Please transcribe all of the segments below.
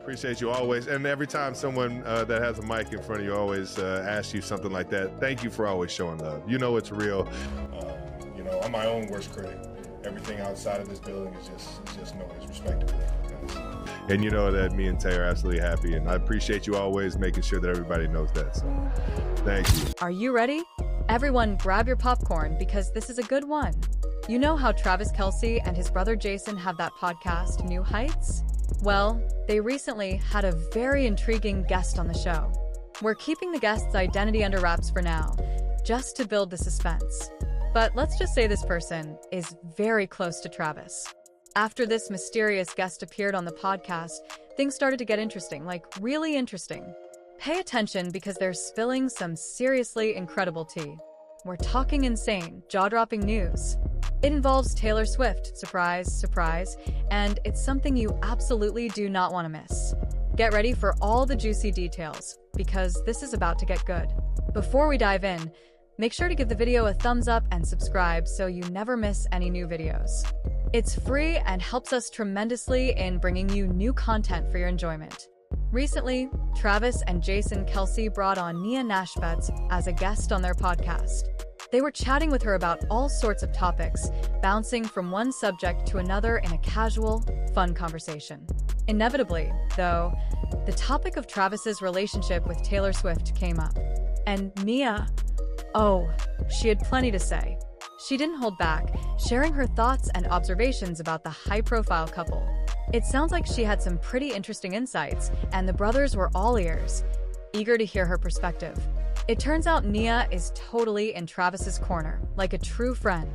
Appreciate you always. And every time someone that has a mic in front of you always asks you something like that, thank you for always showing love. You know it's real. I'm my own worst critic. Everything outside of this building is just noise, respectively. And you know that me and Tay are absolutely happy, and I appreciate you always making sure that everybody knows that. So thank you. Are you ready? Everyone grab your popcorn because this is a good one. You know how Travis Kelce and his brother Jason have that podcast, New Heights? Well, they recently had a very intriguing guest on the show. We're keeping the guest's identity under wraps for now, just to build the suspense. But let's just say this person is very close to Travis. After this mysterious guest appeared on the podcast, things started to get interesting, like really interesting. Pay attention because they're spilling some seriously incredible tea. We're talking insane, jaw-dropping news. It involves Taylor Swift, surprise, surprise, and it's something you absolutely do not want to miss. Get ready for all the juicy details, because this is about to get good. Before we dive in, make sure to give the video a thumbs up and subscribe so you never miss any new videos. It's free and helps us tremendously in bringing you new content for your enjoyment. Recently, Travis and Jason Kelce brought on Nia Nashbetz as a guest on their podcast. They were chatting with her about all sorts of topics, bouncing from one subject to another in a casual, fun conversation. Inevitably, though, the topic of Travis's relationship with Taylor Swift came up. And Nia, she had plenty to say. She didn't hold back, sharing her thoughts and observations about the high-profile couple. It sounds like she had some pretty interesting insights, and the brothers were all ears, eager to hear her perspective. It turns out Nia is totally in Travis's corner, like a true friend.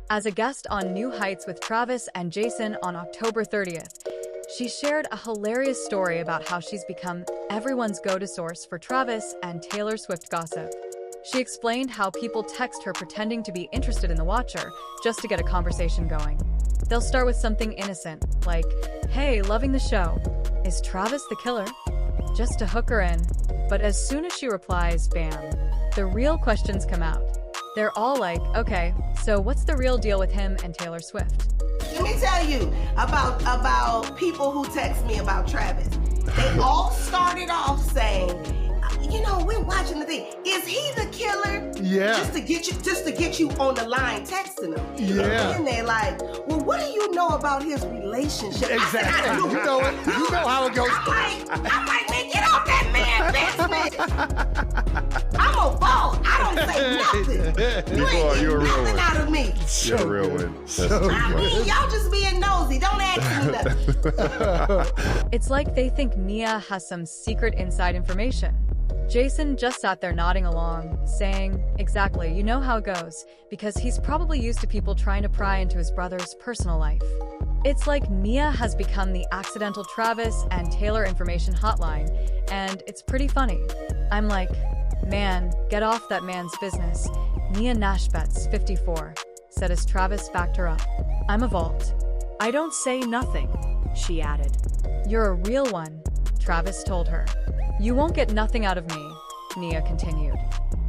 As a guest on New Heights with Travis and Jason on October 30th, she shared a hilarious story about how she's become everyone's go-to source for Travis and Taylor Swift gossip. She explained how people text her pretending to be interested in the watcher just to get a conversation going. They'll start with something innocent, like, "Hey, loving the show. Is Travis the killer?" Just to hook her in. But as soon as she replies, bam, the real questions come out. They're all like, okay, so what's the real deal with him and Taylor Swift? Let me tell you about people who text me about Travis. They all started off saying, we're watching the thing. Is he the killer? Yeah. Just to get you on the line texting him. Yeah. And they're like, well, what do you know about his relationship? Exactly. You know it. You know how it goes. I'm like, man, get off that man, bitch. I'm a ball. I don't say nothing. You ain't You're a real nothing one. out of me. You're a real one. I mean, y'all just being nosy. Don't ask me nothing. It's like they think Nia has some secret inside information. Jason just sat there nodding along, saying, exactly, you know how it goes, because he's probably used to people trying to pry into his brother's personal life. It's like Nia has become the accidental Travis and Taylor information hotline, and it's pretty funny. I'm like, man, get off that man's business. Nia Nashbetz, 54, said as Travis backed her up. I'm a vault. I don't say nothing, she added. You're a real one, Travis told her. You won't get nothing out of me, Nia continued.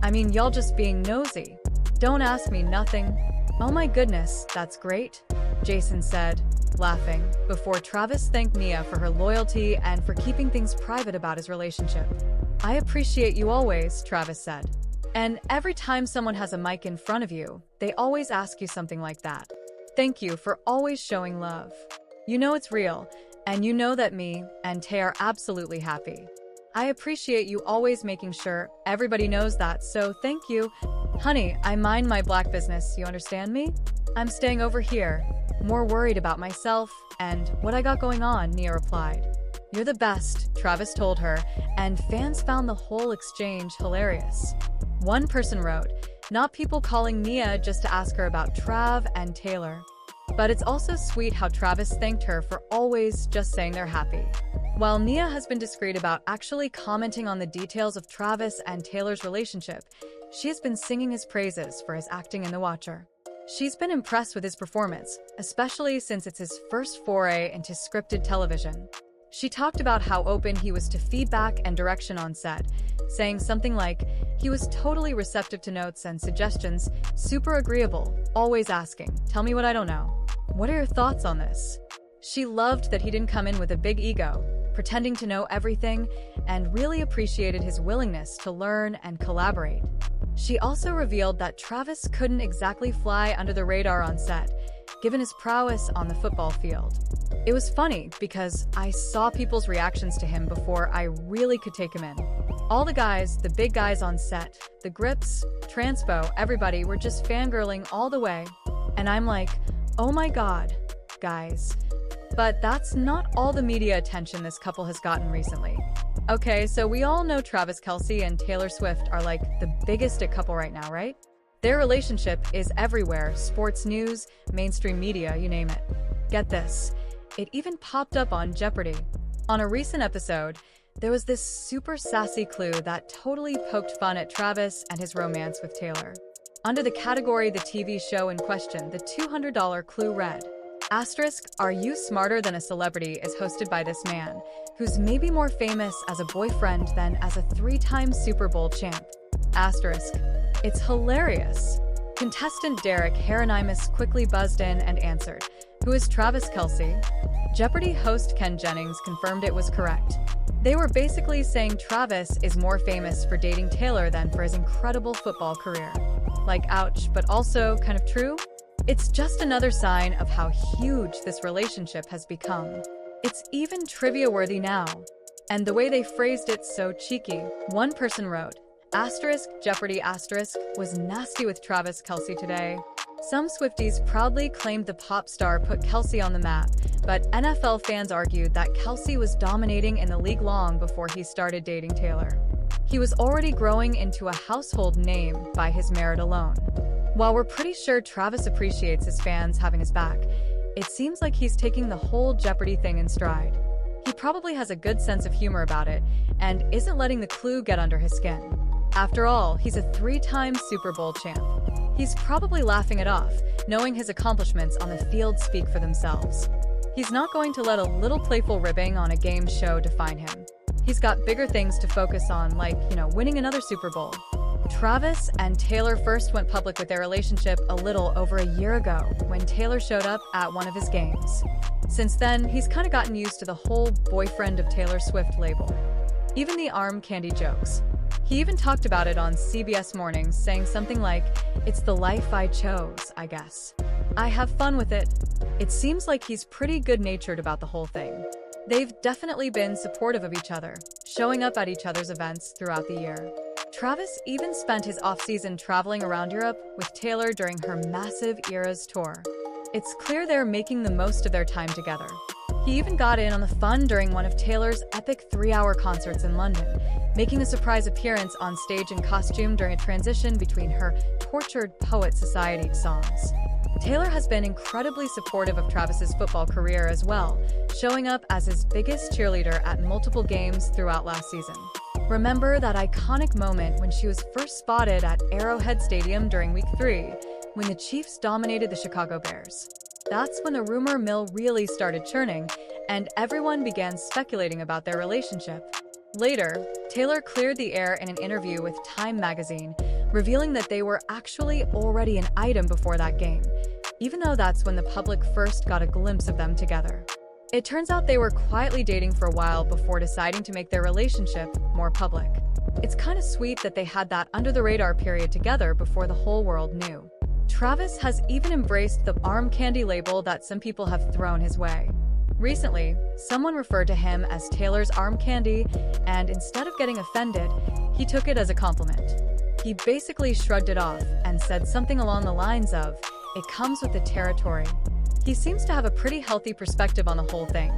I mean, y'all just being nosy. Don't ask me nothing. Oh my goodness, that's great, Jason said, laughing, before Travis thanked Nia for her loyalty and for keeping things private about his relationship. I appreciate you always, Travis said. And every time someone has a mic in front of you, they always ask you something like that. Thank you for always showing love. You know it's real, and you know that me and Tay are absolutely happy. I appreciate you always making sure everybody knows that, so thank you. Honey, I mind my black business, you understand me? I'm staying over here, more worried about myself and what I got going on, Nia replied. You're the best, Travis told her, and fans found the whole exchange hilarious. One person wrote, not people calling Nia just to ask her about Trav and Taylor. But it's also sweet how Travis thanked her for always just saying they're happy. While Nia has been discreet about actually commenting on the details of Travis and Taylor's relationship, she has been singing his praises for his acting in The Watcher. She's been impressed with his performance, especially since it's his first foray into scripted television. She talked about how open he was to feedback and direction on set, saying something like, he was totally receptive to notes and suggestions, super agreeable, always asking, tell me what I don't know. What are your thoughts on this? She loved that he didn't come in with a big ego. pretending to know everything, and really appreciated his willingness to learn and collaborate. She also revealed that Travis couldn't exactly fly under the radar on set, given his prowess on the football field. It was funny because I saw people's reactions to him before I really could take him in. All the guys, the big guys on set, the grips, transpo, everybody were just fangirling all the way. And I'm like, oh my god, guys. But that's not all the media attention this couple has gotten recently. Okay, so we all know Travis Kelce and Taylor Swift are like the biggest couple right now, right? Their relationship is everywhere, sports news, mainstream media, you name it. Get this, it even popped up on Jeopardy! On a recent episode, there was this super sassy clue that totally poked fun at Travis and his romance with Taylor. Under the category the TV show in question, the $200 clue read, Asterisk, Are You Smarter Than a Celebrity is hosted by this man, who's maybe more famous as a boyfriend than as a 3-time Super Bowl champ. Asterisk. It's hilarious. Contestant Derek Heronimus quickly buzzed in and answered, Who is Travis Kelce? Jeopardy host Ken Jennings confirmed it was correct. They were basically saying Travis is more famous for dating Taylor than for his incredible football career. Like, ouch, but also kind of true? It's just another sign of how huge this relationship has become. It's even trivia-worthy now. And the way they phrased it so cheeky. One person wrote, Asterisk, Jeopardy asterisk, was nasty with Travis Kelce today. Some Swifties proudly claimed the pop star put Kelce on the map, but NFL fans argued that Kelce was dominating in the league long before he started dating Taylor. He was already growing into a household name by his merit alone. While we're pretty sure Travis appreciates his fans having his back, it seems like he's taking the whole Jeopardy thing in stride. He probably has a good sense of humor about it and isn't letting the clue get under his skin. After all, he's a 3-time Super Bowl champ. He's probably laughing it off, knowing his accomplishments on the field speak for themselves. He's not going to let a little playful ribbing on a game show define him. He's got bigger things to focus on, like, winning another Super Bowl. Travis and Taylor first went public with their relationship a little over a year ago when Taylor showed up at one of his games. Since then, he's kind of gotten used to the whole boyfriend of Taylor Swift label. Even the arm candy jokes. He even talked about it on CBS Mornings, saying something like, It's the life I chose, I guess. I have fun with it. It seems like he's pretty good-natured about the whole thing. They've definitely been supportive of each other, showing up at each other's events throughout the year. Travis even spent his off-season traveling around Europe with Taylor during her massive Eras tour. It's clear they're making the most of their time together. He even got in on the fun during one of Taylor's epic 3-hour concerts in London, making a surprise appearance on stage in costume during a transition between her Tortured Poet Society songs. Taylor has been incredibly supportive of Travis's football career as well, showing up as his biggest cheerleader at multiple games throughout last season. Remember that iconic moment when she was first spotted at Arrowhead Stadium during Week 3, when the Chiefs dominated the Chicago Bears? That's when the rumor mill really started churning, and everyone began speculating about their relationship. Later, Taylor cleared the air in an interview with Time magazine, revealing that they were actually already an item before that game, even though that's when the public first got a glimpse of them together. It turns out they were quietly dating for a while before deciding to make their relationship more public. It's kind of sweet that they had that under-the-radar period together before the whole world knew. Travis has even embraced the arm candy label that some people have thrown his way. Recently, someone referred to him as Taylor's arm candy, and instead of getting offended, he took it as a compliment. He basically shrugged it off and said something along the lines of, "It comes with the territory." He seems to have a pretty healthy perspective on the whole thing,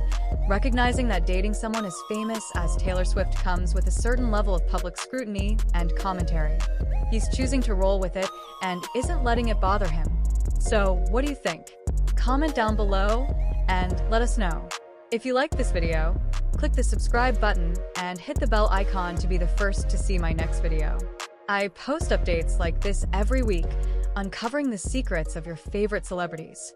recognizing that dating someone as famous as Taylor Swift comes with a certain level of public scrutiny and commentary. He's choosing to roll with it and isn't letting it bother him. So, what do you think? Comment down below and let us know. If you like this video, click the subscribe button and hit the bell icon to be the first to see my next video. I post updates like this every week, uncovering the secrets of your favorite celebrities.